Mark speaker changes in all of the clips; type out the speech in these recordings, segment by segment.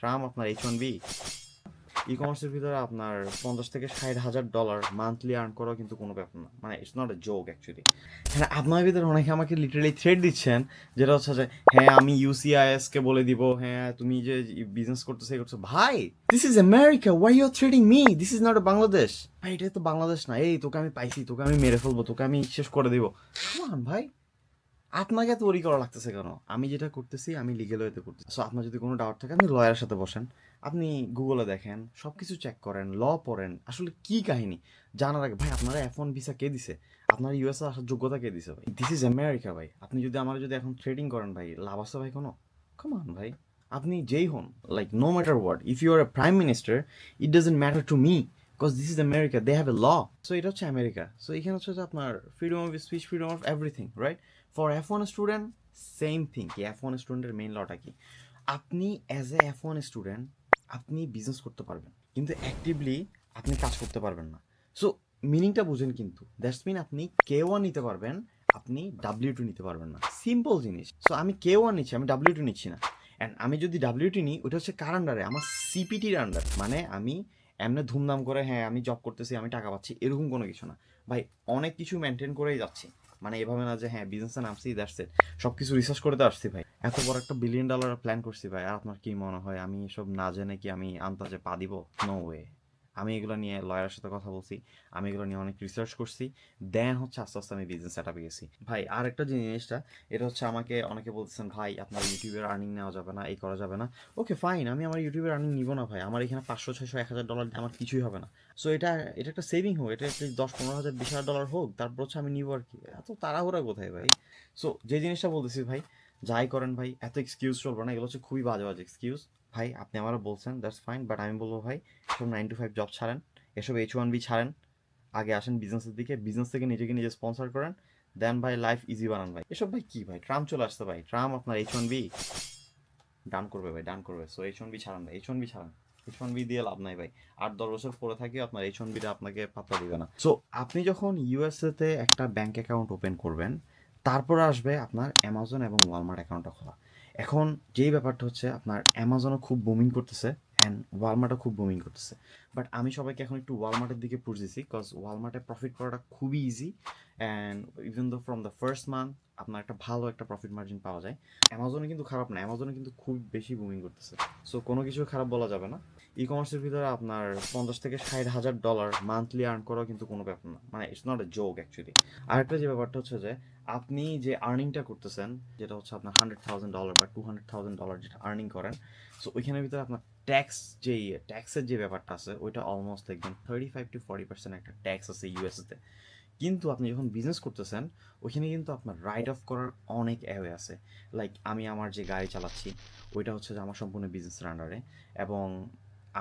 Speaker 1: Trump আপনার H1B ই কমার্সের ভিতরে আপনার 50 থেকে 60,000 ডলার মান্থলি আর্ন করাও কিন্তু কোনো ব্যাপার না, মানে it's not a joke actually. হ্যাঁ, আপনার ভিতরে অনেকে আমাকে লিটারালি থ্রেট দিচ্ছেন, যেটা হচ্ছে যে হ্যাঁ আমি ইউসিআইএস কে বলে দিব, হ্যাঁ তুমি যে বিজনেস করতেছো করছো। ভাই, this is America, why you threatening me? This is not a Bangladesh. ভাই, এটা তো বাংলাদেশ না। এই তোকে আমি পাইছি, তোকে আমি মেরে ফেলবো, তোকে আমি শেষ করে দিব। ভাই, আপনাকে এত ওরি করা লাগতেছে কেন? আমি যেটা করতেছি আমি লিগেল ওয়েতে করতেছি। সো আপনার যদি কোনো ডাউট থাকে আপনি লয়ারের সাথে বসেন, আপনি গুগলে দেখেন, সব কিছু চেক করেন, ল পড়েন, আসলে কি কাহিনী জানার আগে। ভাই, আপনারা F1 ভিসা কে দিছে? আপনার ইউএসএ আসার যোগ্যতা কে দিছে? ভাই, দিস ইজ আমেরিকা। ভাই, আপনি যদি আমার যদি এখন ট্রেডিং করেন, ভাই লাভ আছে ভাই কোনো? কাম অন ভাই, আপনি যেই হন, like no matter what, if you are a prime minister, it doesn't matter to me, because this is America, they have a law. So এটা হচ্ছে আমেরিকা। সো এখানে হচ্ছে যে আপনার freedom of speech, freedom of everything, right? For F1 student same thing. কি F1 স্টুডেন্টের main লটা কি? আপনি অ্যাজ এ F1 স্টুডেন্ট আপনি বিজনেস করতে পারবেন, কিন্তু অ্যাক্টিভলি আপনি কাজ করতে পারবেন না। সো মিনিংটা বুঝেন, কিন্তু দ্যাটস মিন আপনি K1 নিতে পারবেন, আপনি W2 নিতে পারবেন না। সিম্পল জিনিস। সো আমি K1 নিচ্ছি, আমি W2 নিচ্ছি না। অ্যান্ড আমি যদি W2 নিই, ওটা হচ্ছে কার আন্ডারে? আমার সিপিটির আন্ডার। মানে আমি এমনি ধুমধাম করে হ্যাঁ আমি জব করতেছি, আমি টাকা পাচ্ছি, এরকম কোনো কিছু না ভাই। অনেক কিছু মেনটেন করেই যাচ্ছি। মানে এভাবে না যে হ্যাঁ বিজনেসে নামছি দ্যাটস ইট, সব কিছু রিসার্চ করে তো আসছি ভাই। এত বড় একটা বিলিয়ন ডলার প্ল্যান করছি ভাই। আর আপনার কি মনে হয় আমি সব না জেনে কি আমি আন্দাজে পা দিব? No way. আমি এগুলো নিয়ে লয়ারের সাথে কথা বলছি, আমি এগুলো নিয়ে অনেক রিসার্চ করছি, দেন হচ্ছে আস্তে আস্তে আমি বিজনেস সেট আপে গেছি ভাই। আর একটা জিনিসটা, এটা হচ্ছে আমাকে অনেকে বলতেছেন ভাই আপনার ইউটিউবের আর্নিং নেওয়া যাবে না, এই করা যাবে না। ওকে ফাইন, আমি আমার ইউটিউবের আর্নিং নিব না ভাই। আমার এখানে 500 600 1000 ডলার আমার কিছুই হবে না। সো এটা এটা একটা সেভিং হোক, এটা একটা 10 15 হাজার 20,000 ডলার হোক, তারপর হচ্ছে আমি নিব আর কি। এত তাড়াহুড়া কোথায় ভাই? সো যে জিনিসটা বলতেছি ভাই, যাই করেন ভাই, এত এক্সকিউজ চলবে না, এগুলো হচ্ছে খুবই বাজে বাজে এক্সকিউজ। ভাই আপনি আমারও বলছেন, দ্যাটস ফাইন, বাট আমি বলবো ভাই, এসব 9 to 5 জব ছাড়েন, এসব H1B ছাড়েন, আগে আসেন বিজনেসের দিকে, বিজনেস থেকে নিজেকে নিজে স্পন্সর করেন, দেন ভাই লাইফ ইজি বানান ভাই। এসব ভাই কি ভাই, ট্রাম্প চলে আসছে ভাই, ট্রাম্প আপনার H1B ডান করবে ভাই, ডান করবে। সো H1B ছাড়ান ভাই, H1B ছাড়ান। H1B দিয়ে লাভ নাই ভাই। 8 10 বছর পরে থাকে আপনার H1B টা আপনাকে পাত্তা দিবে না। সো আপনি যখন ইউএসএ তে একটা ব্যাংক অ্যাকাউন্ট ওপেন করবেন, তারপর আসবে আপনার অ্যামাজন এবং ওয়ালমার্ট অ্যাকাউন্টটা খোলা। এখন যেই ব্যাপারটা হচ্ছে, আপনার অ্যামাজনও খুব বুমিং করতেছে অ্যান্ড ওয়ালমার্টও খুব বুমিং করতেছে। বাট আমি সবাইকে এখন একটু ওয়ালমার্টের দিকে পুশ দিছি, বিকজ ওয়ালমার্টে প্রফিট করাটা খুবই easy, and even though from the first month আপনার একটা ভালো একটা প্রফিট মার্জিন পাওয়া যায়। অ্যামাজনে কিন্তু খারাপ না, অ্যামাজনে কিন্তু খুব বেশি বুমিং করতেছে। সো কোনো কিছু খারাপ বলা যাবে না। ই কমার্সের ভিতরে আপনার 50 থেকে 60,000 ডলার মান্থলি আর্ন করাও কিন্তু কোনো ব্যাপার না, মানে it's not a joke actually. আরেকটা যে ব্যাপারটা হচ্ছে যে আপনি যে আর্নিংটা করতেছেন, যেটা হচ্ছে আপনার $100,000 বা $200,000 যেটা আর্নিং করেন, সো ওইখানের ভিতরে আপনার ট্যাক্স, যেই ট্যাক্সের যে ব্যাপারটা আছে, ওইটা অলমোস্ট দেখবেন 35 to 40% একটা ট্যাক্স আছে ইউএসএতে। কিন্তু আপনি যখন বিজনেস করতেছেন, ওইখানে কিন্তু আপনার রাইট অফ করার অনেক অ্যাওয়ে আছে। লাইক আমি আমার যে গাড়ি চালাচ্ছি, ওইটা হচ্ছে যে আমার সম্পূর্ণ বিজনেসের আন্ডারে, এবং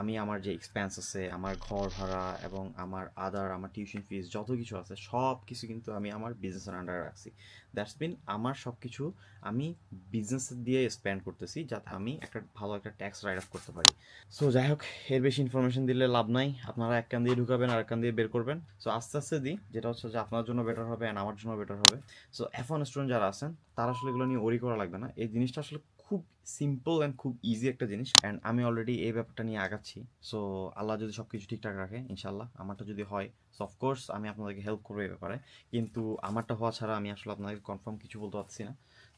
Speaker 1: আমি আমার যে এক্সপেন্স আছে, আমার ঘর ভাড়া এবং আমার আদার, আমার টিউশন ফিস যত কিছু আছে, সব কিছু কিন্তু আমি আমার বিজনেসের আন্ডারে রাখছি। দ্যাটস মিন আমার সব কিছু আমি বিজনেস দিয়ে স্পেন্ড করতেছি, যাতে আমি একটা ভালো একটা ট্যাক্স রাইট অফ করতে পারি। সো যাই হোক, এর বেশি ইনফরমেশন দিলে লাভ নাই, আপনারা এক কান দিয়ে ঢুকাবেন আর এক কান দিয়ে বের করবেন। সো আস্তে আস্তে দিই, যেটা হচ্ছে যে আপনার জন্য বেটার হবে অ্যান্ড আমার জন্য বেটার হবে। সো F1 স্টুডেন্ট যারা আছেন, তারা আসলে এগুলো নিয়ে ওরি করা লাগবে না। এই জিনিসটা আসলে খুব সিম্পল অ্যান্ড খুব ইজি একটা জিনিস, অ্যান্ড আমি অলরেডি এই ব্যাপারটা নিয়ে আগাচ্ছি। সো আল্লাহ যদি সব কিছু ঠিকঠাক রাখে, ইনশাল্লাহ আমারটা যদি হয়, সো অফকোর্স আমি আপনাদেরকে হেল্প করবো এই ব্যাপারে। কিন্তু আমারটা হওয়া ছাড়া আমি আসলে আপনাদেরকে কনফার্ম কিছু বলতে পারছি না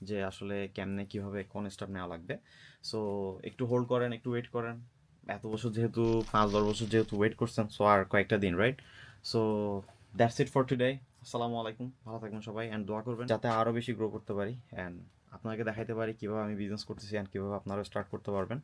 Speaker 1: যে আসলে কেমনে কীভাবে কোন স্টেপ নেওয়া লাগবে। সো একটু হোল্ড করেন, একটু ওয়েট করেন। এত বছর যেহেতু, 5 10 বছর যেহেতু ওয়েট করছেন, সো আর কয়েকটা দিন, right? So that's it for today. আসসালামু আলাইকুম, ভালো থাকবেন সবাই, অ্যান্ড দোয়া করবেন যাতে আরও বেশি গ্রো করতে পারি, অ্যান্ড আপনাকে দেখাইতে পারি কীভাবে আমি বিজনেস করতেছি অ্যান্ড কীভাবে আপনারাও স্টার্ট করতে পারবেন।